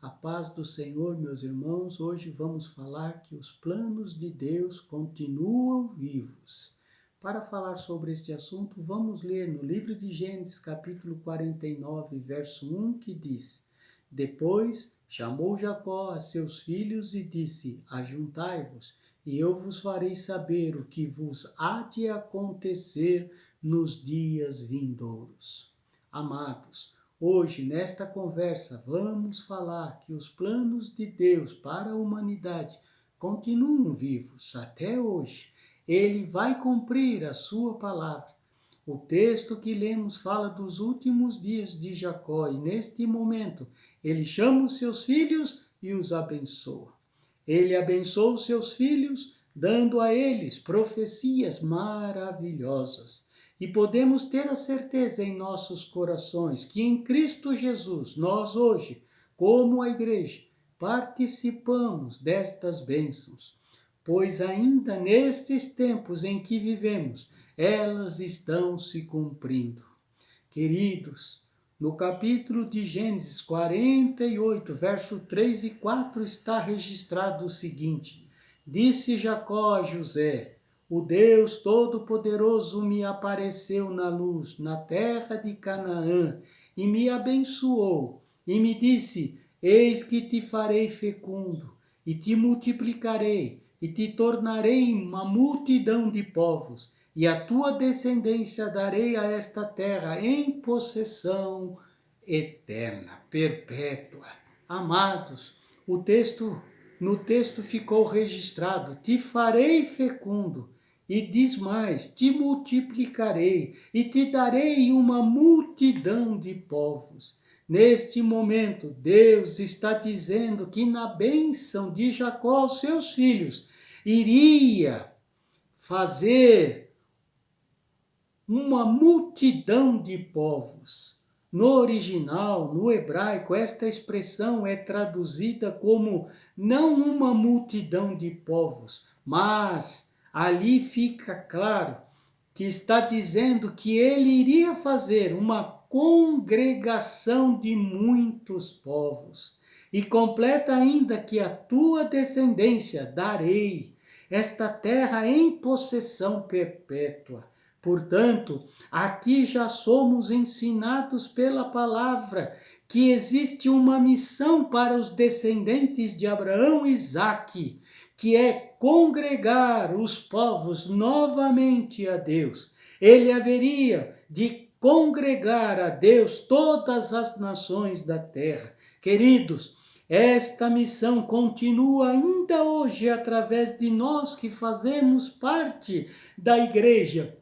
A paz do Senhor, meus irmãos, hoje vamos falar que os planos de Deus continuam vivos. Para falar sobre este assunto, vamos ler no livro de Gênesis, capítulo 49, verso 1, que diz: Depois chamou Jacó a seus filhos e disse: Ajuntai-vos, e eu vos farei saber o que vos há de acontecer nos dias vindouros. Amados, hoje, nesta conversa, vamos falar que os planos de Deus para a humanidade continuam vivos até hoje. Ele vai cumprir a sua palavra. O texto que lemos fala dos últimos dias de Jacó e, neste momento, ele chama os seus filhos e os abençoa. Ele abençoa os seus filhos, dando a eles profecias maravilhosas. E podemos ter a certeza em nossos corações que em Cristo Jesus, nós hoje, como a igreja, participamos destas bênçãos, pois ainda nestes tempos em que vivemos, elas estão se cumprindo. Queridos, no capítulo de Gênesis 48, verso 3 e 4 está registrado o seguinte: Disse Jacó a José: O Deus Todo-Poderoso me apareceu na luz, na terra de Canaã, e me abençoou, e me disse: Eis que te farei fecundo, e te multiplicarei, e te tornarei uma multidão de povos, e a tua descendência darei a esta terra em possessão eterna, perpétua. Amados, no texto ficou registrado: te farei fecundo, e diz mais: te multiplicarei, e te darei uma multidão de povos. Neste momento, Deus está dizendo que na bênção de Jacó aos seus filhos, iria fazer uma multidão de povos. No original, no hebraico, esta expressão é traduzida como não uma multidão de povos, mas ali fica claro que está dizendo que ele iria fazer uma congregação de muitos povos. E completa ainda que a tua descendência darei esta terra em possessão perpétua. Portanto, aqui já somos ensinados pela palavra que existe uma missão para os descendentes de Abraão e Isaque, que é congregar os povos novamente a Deus. Ele haveria de congregar a Deus todas as nações da terra. Queridos, esta missão continua ainda hoje através de nós que fazemos parte da igreja,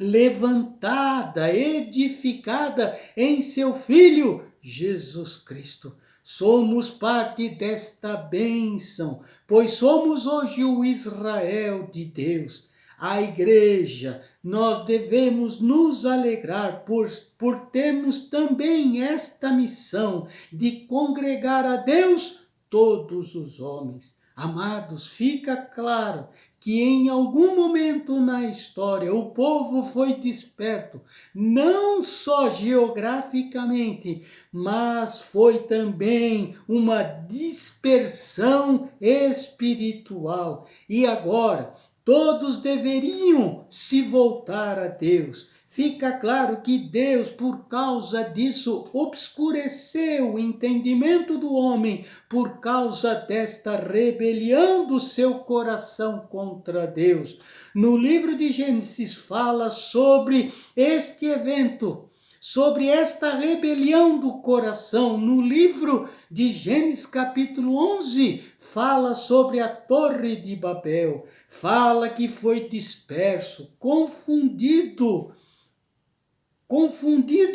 levantada, edificada em seu Filho, Jesus Cristo. Somos parte desta bênção, pois somos hoje o Israel de Deus. A igreja, nós devemos nos alegrar por termos também esta missão de congregar a Deus todos os homens. Amados, fica claro que em algum momento na história o povo foi desperto, não só geograficamente, mas foi também uma dispersão espiritual. E agora todos deveriam se voltar a Deus. Fica claro que Deus, por causa disso, obscureceu o entendimento do homem por causa desta rebelião do seu coração contra Deus. No livro de Gênesis fala sobre este evento, sobre esta rebelião do coração. No livro de Gênesis capítulo 11, fala sobre a Torre de Babel, fala que foi disperso, confundido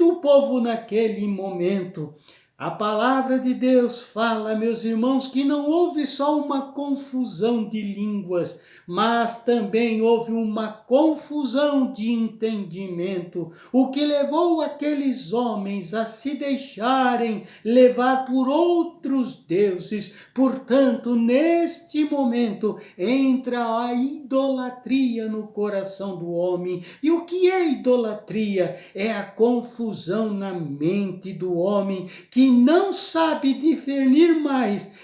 o povo naquele momento. A palavra de Deus fala, meus irmãos, que não houve só uma confusão de línguas, mas também houve uma confusão de entendimento, o que levou aqueles homens a se deixarem levar por outros deuses. Portanto, neste momento, entra a idolatria no coração do homem. E o que é idolatria? É a confusão na mente do homem, que não sabe discernir mais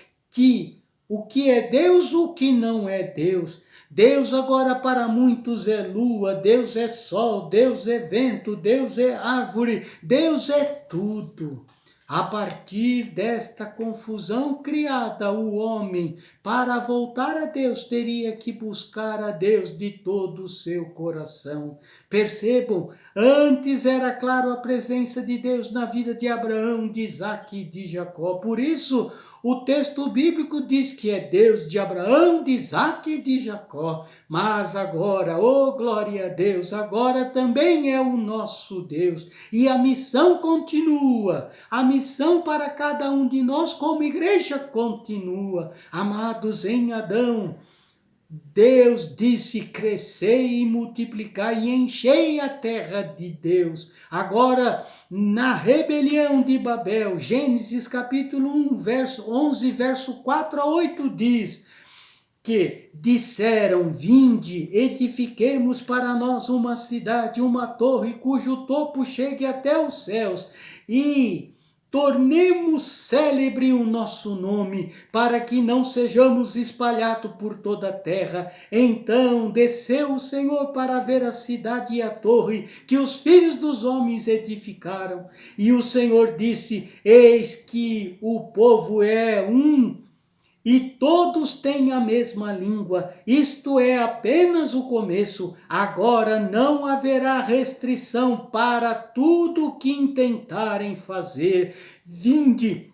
o que é Deus, o que não é Deus. Deus agora para muitos é lua, Deus é sol, Deus é vento, Deus é árvore, Deus é tudo. A partir desta confusão criada, o homem, para voltar a Deus, teria que buscar a Deus de todo o seu coração. Percebam, antes era claro a presença de Deus na vida de Abraão, de Isaque e de Jacó. Por isso, o texto bíblico diz que é Deus de Abraão, de Isaque e de Jacó. Mas agora, oh glória a Deus, agora também é o nosso Deus. E a missão continua. A missão para cada um de nós como igreja continua. Amados, em Adão, Deus disse: crescei e multiplicai e enchei a terra de Deus. Agora, na rebelião de Babel, Gênesis capítulo 1, verso 11, verso 4 a 8 diz que disseram: vinde, edifiquemos para nós uma cidade, uma torre, cujo topo chegue até os céus, e tornemos célebre o nosso nome, para que não sejamos espalhados por toda a terra. Então desceu o Senhor para ver a cidade e a torre que os filhos dos homens edificaram. E o Senhor disse: eis que o povo é um, e todos têm a mesma língua. Isto é apenas o começo. Agora não haverá restrição para tudo o que intentarem fazer. Vinde,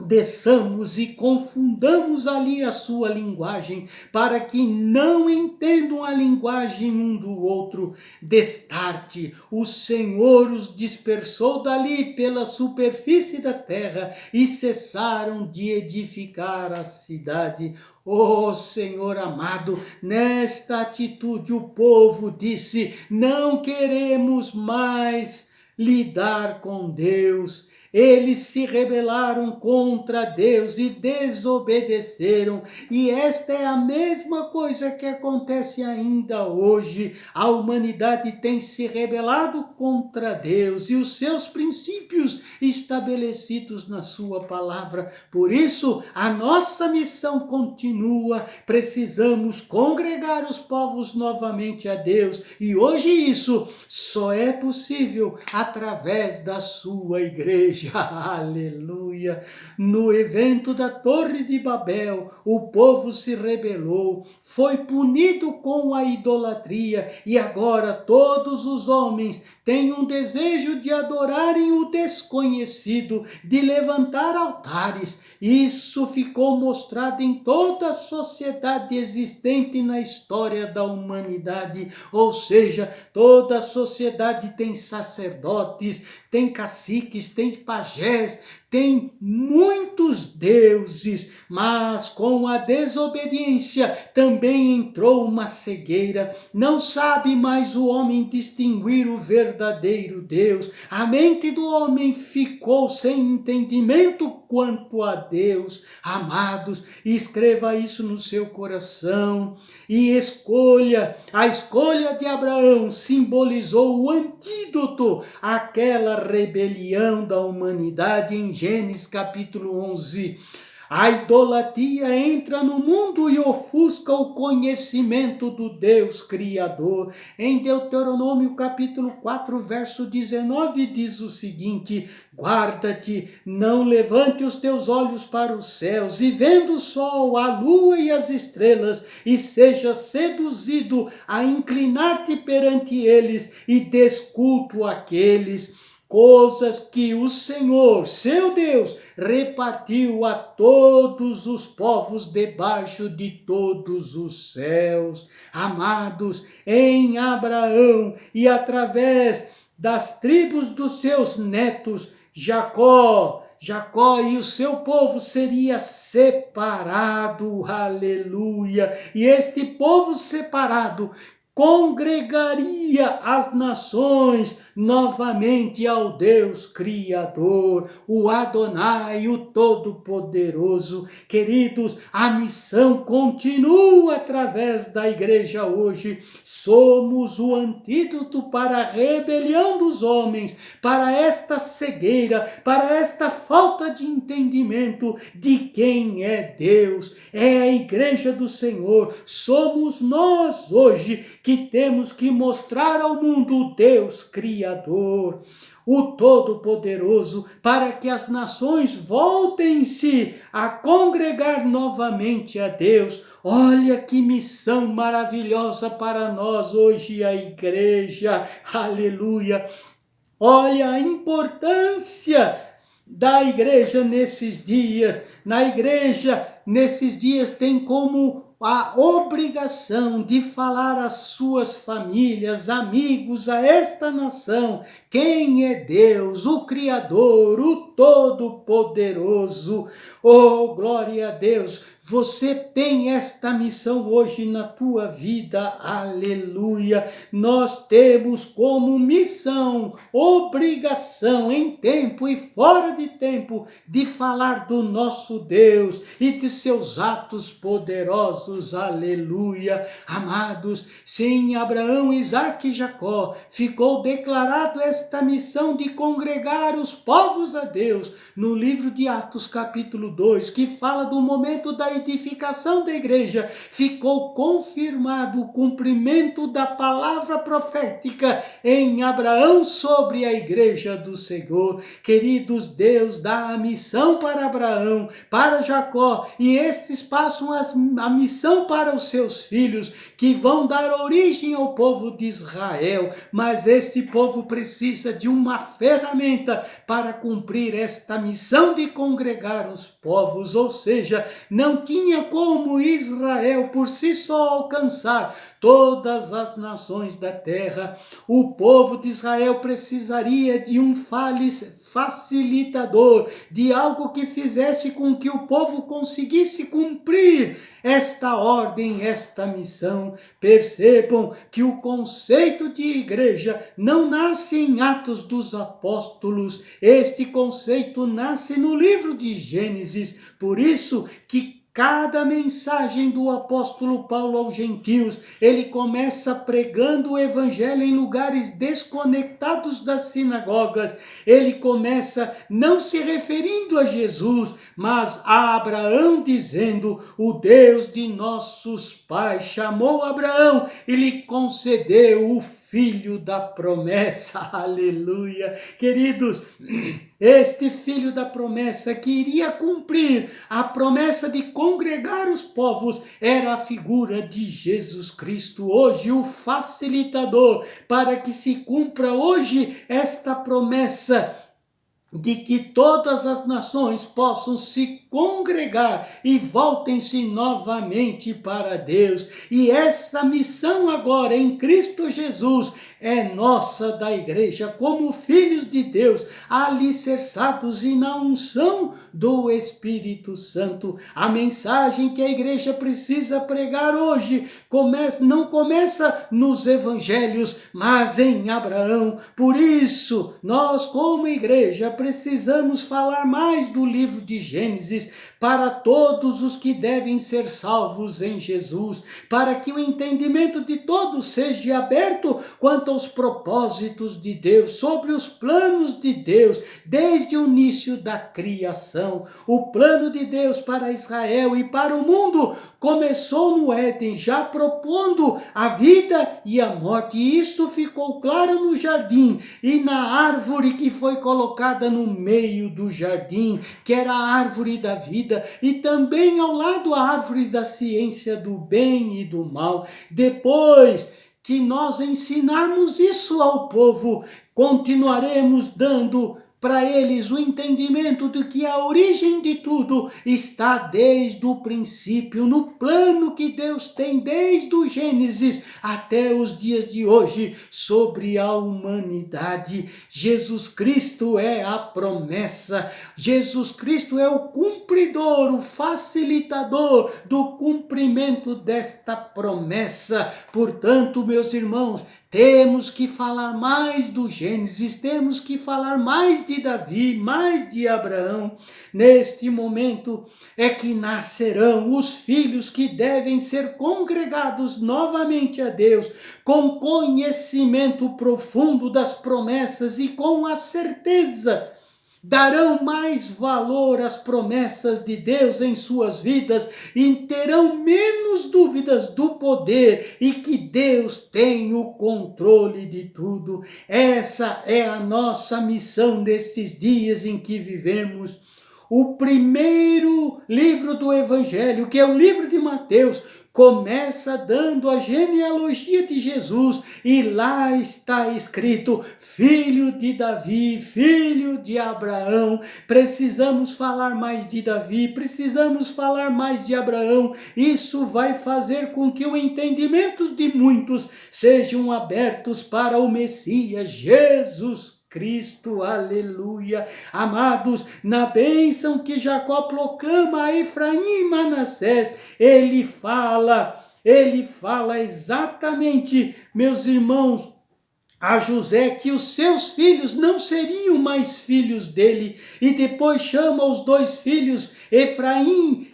desçamos e confundamos ali a sua linguagem, para que não entendam a linguagem um do outro. Destarte, o Senhor os dispersou dali pela superfície da terra e cessaram de edificar a cidade. Oh Senhor amado, nesta atitude o povo disse: não queremos mais lidar com Deus. Eles se rebelaram contra Deus e desobedeceram. E esta é a mesma coisa que acontece ainda hoje. A humanidade tem se rebelado contra Deus e os seus princípios estabelecidos na sua palavra. Por isso, a nossa missão continua. Precisamos congregar os povos novamente a Deus. E hoje isso só é possível através da sua igreja. Aleluia! No evento da Torre de Babel, o povo se rebelou, foi punido com a idolatria, e agora todos os homens têm um desejo de adorarem o desconhecido, de levantar altares. Isso ficou mostrado em toda a sociedade existente na história da humanidade, ou seja, toda a sociedade tem sacerdotes, tem caciques, tem pajés, tem muitos deuses, mas com a desobediência também entrou uma cegueira. Não sabe mais o homem distinguir o verdadeiro Deus. A mente do homem ficou sem entendimento quanto a Deus. Amados, escreva isso no seu coração e escolha. A escolha de Abraão simbolizou o antídoto àquela rebelião da humanidade em Gênesis capítulo 11. A idolatria entra no mundo e ofusca o conhecimento do Deus Criador. Em Deuteronômio capítulo 4, verso 19 diz o seguinte: guarda-te, não levante os teus olhos para os céus, e vendo o sol, a lua e as estrelas, e seja seduzido a inclinar-te perante eles, e desculto aqueles. Coisas que o Senhor, seu Deus, repartiu a todos os povos debaixo de todos os céus. Amados, em Abraão e através das tribos dos seus netos, Jacó e o seu povo seria separado, aleluia. E este povo separado congregaria as nações novamente ao Deus Criador, o Adonai, o Todo-Poderoso. Queridos, a missão continua através da igreja hoje. Somos o antídoto para a rebelião dos homens, para esta cegueira, para esta falta de entendimento de quem é Deus. É a igreja do Senhor. Somos nós hoje que temos que mostrar ao mundo o Deus Criador, o Todo-Poderoso, para que as nações voltem-se a congregar novamente a Deus. Olha que missão maravilhosa para nós hoje, a igreja. Aleluia! Olha a importância da igreja nesses dias. Na igreja, nesses dias, tem como a obrigação de falar às suas famílias, amigos, a esta nação, quem é Deus, o Criador, o Todo-Poderoso. Oh, glória a Deus! Você tem esta missão hoje na tua vida, aleluia. Nós temos como missão, obrigação, em tempo e fora de tempo, de falar do nosso Deus e de seus atos poderosos, aleluia. Amados, se em Abraão, Isaque e Jacó ficou declarado esta missão de congregar os povos a Deus, no livro de Atos capítulo 2, que fala do momento da edificação da igreja, ficou confirmado o cumprimento da palavra profética em Abraão sobre a igreja do Senhor. Queridos, Deus dá a missão para Abraão, para Jacó, e estes passam a missão para os seus filhos, que vão dar origem ao povo de Israel. Mas este povo precisa de uma ferramenta para cumprir esta missão de congregar os povos, ou seja, não tinha como Israel por si só alcançar todas as nações da terra. O povo de Israel precisaria de um facilitador, de algo que fizesse com que o povo conseguisse cumprir esta ordem, esta missão. Percebam que o conceito de igreja não nasce em Atos dos Apóstolos. Este conceito nasce no livro de Gênesis. Por isso que cada mensagem do apóstolo Paulo aos gentios, ele começa pregando o evangelho em lugares desconectados das sinagogas. Ele começa não se referindo a Jesus, mas a Abraão, dizendo: o Deus de nossos pais chamou Abraão e lhe concedeu o filho da promessa. Aleluia! Queridos, este filho da promessa que iria cumprir a promessa de congregar os povos era a figura de Jesus Cristo, hoje o facilitador para que se cumpra hoje esta promessa de que todas as nações possam se congregar e voltem-se novamente para Deus. E essa missão agora em Cristo Jesus é nossa, da igreja, como filhos de Deus, alicerçados e na unção do Espírito Santo. A mensagem que a igreja precisa pregar hoje não começa nos evangelhos, mas em Abraão. Por isso, nós como igreja precisamos falar mais do livro de Gênesis para todos os que devem ser salvos em Jesus, para que o entendimento de todos seja aberto quanto aos propósitos de Deus, sobre os planos de Deus, desde o início da criação. O plano de Deus para Israel e para o mundo começou no Éden, já propondo a vida e a morte. E isto ficou claro no jardim e na árvore que foi colocada no meio do jardim, que era a árvore da vida, e também ao lado a árvore da ciência do bem e do mal. Depois que nós ensinarmos isso ao povo, continuaremos dando para eles o entendimento de que a origem de tudo está desde o princípio, no plano que Deus tem desde o Gênesis até os dias de hoje sobre a humanidade. Jesus Cristo é a promessa, Jesus Cristo é o cumpridor, o facilitador do cumprimento desta promessa. Portanto, meus irmãos, temos que falar mais do Gênesis, temos que falar mais de Davi, mais de Abraão. Neste momento é que nascerão os filhos que devem ser congregados novamente a Deus, com conhecimento profundo das promessas e com a certeza darão mais valor às promessas de Deus em suas vidas e terão menos dúvidas do poder e que Deus tem o controle de tudo. Essa é a nossa missão nestes dias em que vivemos. O primeiro livro do Evangelho, que é o livro de Mateus, começa dando a genealogia de Jesus e lá está escrito filho de Davi, filho de Abraão. Precisamos falar mais de Davi, precisamos falar mais de Abraão. Isso vai fazer com que o entendimento de muitos sejam abertos para o Messias Jesus Cristo, aleluia. Amados, na bênção que Jacó proclama a Efraim e Manassés, ele fala exatamente, meus irmãos, a José que os seus filhos não seriam mais filhos dele, e depois chama os dois filhos, Efraim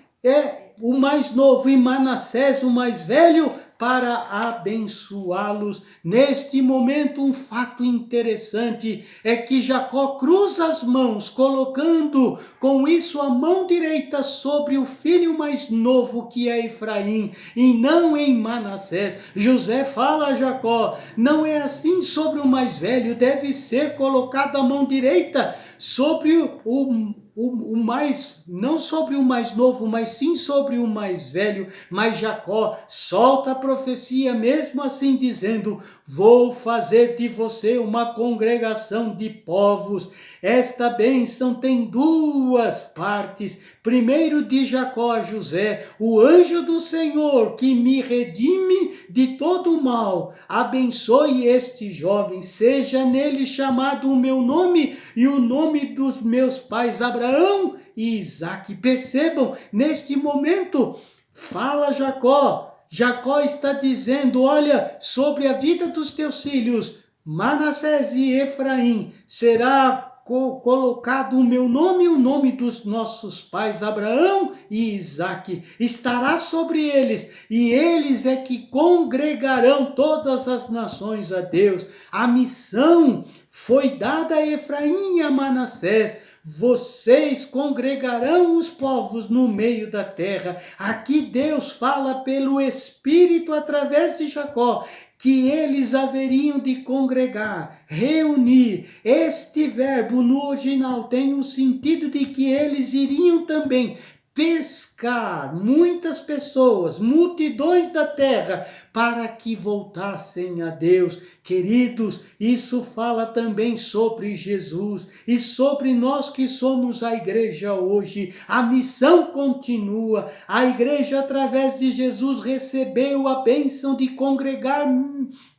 o mais novo e Manassés o mais velho, para abençoá-los. Neste momento, um fato interessante é que Jacó cruza as mãos, colocando com isso a mão direita sobre o filho mais novo, que é Efraim, e não em Manassés. José fala a Jacó, não é assim sobre o mais velho, deve ser colocada a mão direita sobre o mais, não sobre o mais novo, mas sim sobre o mais velho. Mas Jacó solta a profecia mesmo assim, dizendo: vou fazer de você uma congregação de povos. Esta bênção tem duas partes. Primeiro, de Jacó a José: o anjo do Senhor que me redime de todo o mal, abençoe este jovem, seja nele chamado o meu nome e o nome dos meus pais Abraão e Isaque. Percebam, neste momento, fala Jacó está dizendo: olha, sobre a vida dos teus filhos, Manassés e Efraim, será colocado o meu nome e o nome dos nossos pais Abraão e Isaque, estará sobre eles, e eles é que congregarão todas as nações a Deus. A missão foi dada a Efraim e a Manassés: vocês congregarão os povos no meio da terra. Aqui Deus fala pelo Espírito através de Jacó que eles haveriam de congregar, reunir. Este verbo no original tem o sentido de que eles iriam também pescar muitas pessoas, multidões da terra, para que voltassem a Deus. Queridos, isso fala também sobre Jesus e sobre nós que somos a igreja hoje. A missão continua. A igreja, através de Jesus, recebeu a bênção de congregar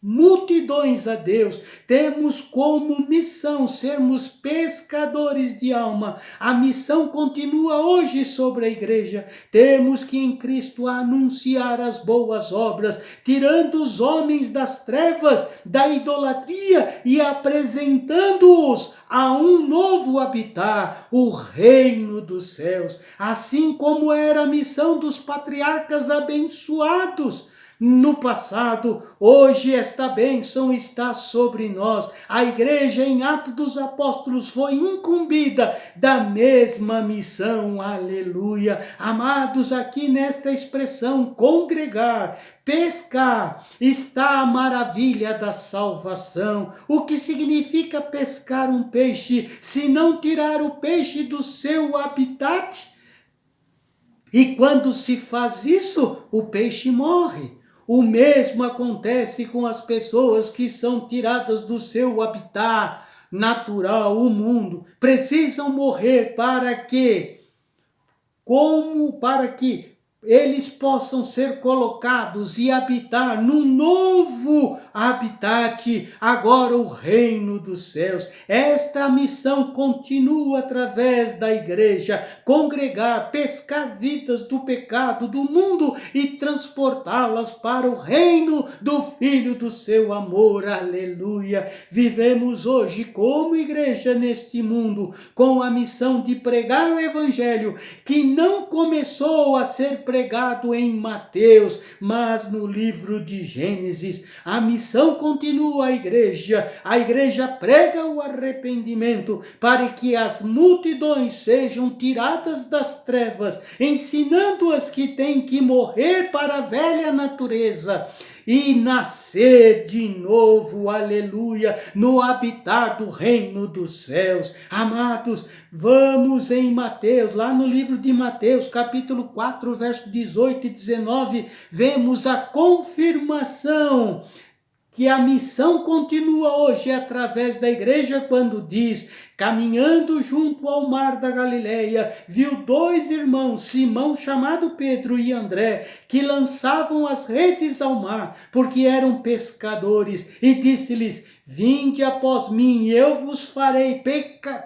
multidões a Deus. Temos como missão sermos pescadores de alma. A missão continua hoje sobre a igreja. Temos que em Cristo anunciar as boas obras, tirando os homens das trevas, da idolatria e apresentando-os a um novo habitar, o reino dos céus, assim como era a missão dos patriarcas abençoados no passado. Hoje esta bênção está sobre nós. A igreja em Atos dos Apóstolos foi incumbida da mesma missão, aleluia. Amados, aqui nesta expressão congregar, pescar, está a maravilha da salvação. O que significa pescar um peixe, se não tirar o peixe do seu habitat? E quando se faz isso, o peixe morre. O mesmo acontece com as pessoas que são tiradas do seu habitat, natural, o mundo, precisam morrer para que eles possam ser colocados e habitar num novo habitat, agora o reino dos céus. Esta missão continua através da igreja, congregar, pescar vidas do pecado, do mundo e transportá-las para o reino do Filho do seu amor. Aleluia! Vivemos hoje como igreja neste mundo, com a missão de pregar o evangelho, que não começou a ser pregado em Mateus, mas no livro de Gênesis. A missão continua. A igreja prega o arrependimento para que as multidões sejam tiradas das trevas, ensinando-as que têm que morrer para a velha natureza e nascer de novo, aleluia, no habitar do reino dos céus. Amados, vamos em Mateus, lá no livro de Mateus, capítulo 4, verso 18 e 19, vemos a confirmação que a missão continua hoje através da igreja, quando diz: caminhando junto ao mar da Galileia, viu dois irmãos, Simão chamado Pedro e André, que lançavam as redes ao mar, porque eram pescadores, e disse-lhes: vinde após mim, e eu vos farei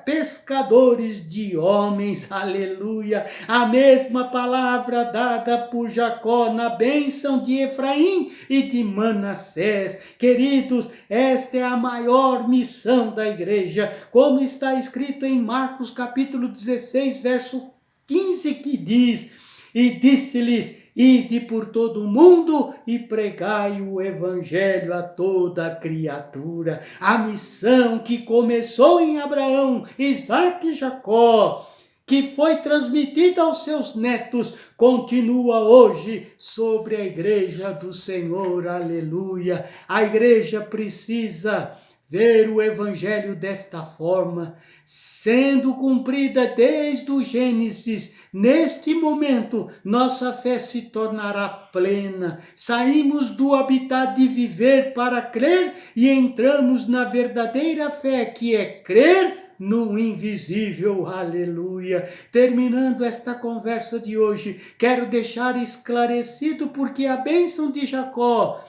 pescadores de homens. Aleluia! A mesma palavra dada por Jacó na bênção de Efraim e de Manassés. Queridos, esta é a maior missão da igreja, como está escrito em Marcos capítulo 16, verso 15, que diz: e disse-lhes: ide por todo o mundo e pregai o evangelho a toda criatura. A missão que começou em Abraão, Isaque e Jacó, que foi transmitida aos seus netos, continua hoje sobre a igreja do Senhor. Aleluia! A igreja precisa ver o evangelho desta forma, sendo cumprida desde o Gênesis. Neste momento, nossa fé se tornará plena. Saímos do habitat de viver para crer e entramos na verdadeira fé, que é crer no invisível. Aleluia! Terminando esta conversa de hoje, quero deixar esclarecido porque a bênção de Jacó,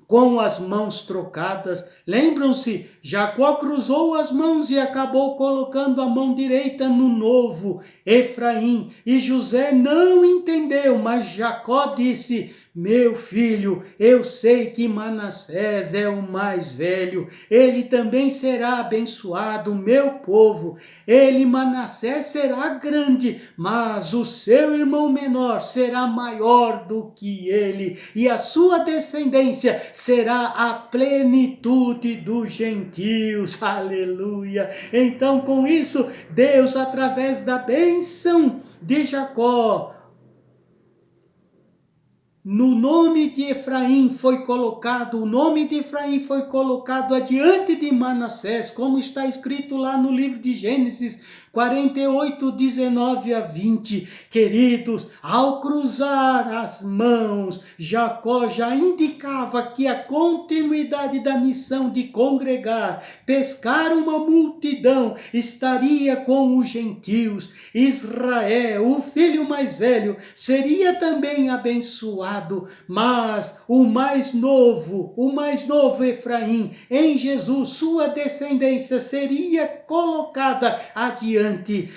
com as mãos trocadas, lembram-se, Jacó cruzou as mãos e acabou colocando a mão direita no novo Efraim, e José não entendeu, mas Jacó disse: meu filho, eu sei que Manassés é o mais velho, ele também será abençoado, meu povo. Ele, Manassés, será grande, mas o seu irmão menor será maior do que ele, e a sua descendência será a plenitude dos gentios. Aleluia! Então, com isso, Deus, através da bênção de Jacó, no nome de Efraim foi colocado, o nome de Efraim foi colocado adiante de Manassés, como está escrito lá no livro de Gênesis 48, 19 a 20. Queridos, ao cruzar as mãos, Jacó já indicava que a continuidade da missão de congregar, pescar uma multidão, estaria com os gentios. Israel, o filho mais velho, seria também abençoado, mas o mais novo Efraim, em Jesus, sua descendência seria colocada adiante.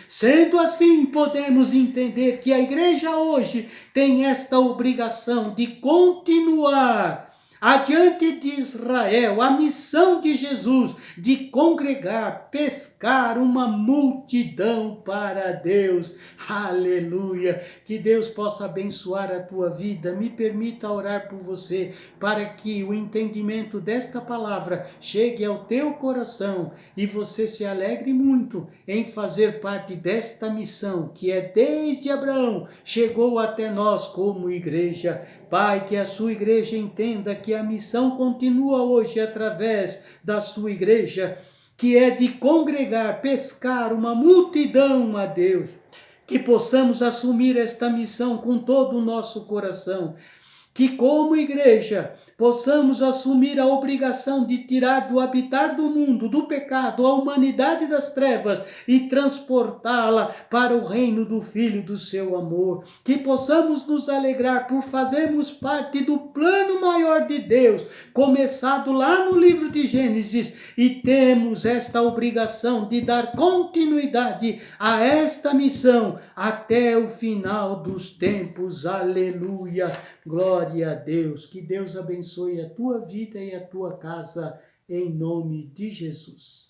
Sendo assim, podemos entender que a igreja hoje tem esta obrigação de continuar adiante de Israel, a missão de Jesus de congregar, pescar uma multidão para Deus. Aleluia! Que Deus possa abençoar a tua vida. Me permita orar por você, para que o entendimento desta palavra chegue ao teu coração e você se alegre muito em fazer parte desta missão que é desde Abraão, chegou até nós como igreja. Pai, que a sua igreja entenda que a missão continua hoje através da sua igreja, que é de congregar, pescar uma multidão a Deus. Que possamos assumir esta missão com todo o nosso coração. Que como igreja possamos assumir a obrigação de tirar do habitar do mundo, do pecado, a humanidade das trevas e transportá-la para o reino do Filho do seu amor. Que possamos nos alegrar por fazermos parte do plano maior de Deus, começado lá no livro de Gênesis, e temos esta obrigação de dar continuidade a esta missão até o final dos tempos. Aleluia! Glória a Deus! Que Deus abençoe a tua vida e a tua casa, em nome de Jesus.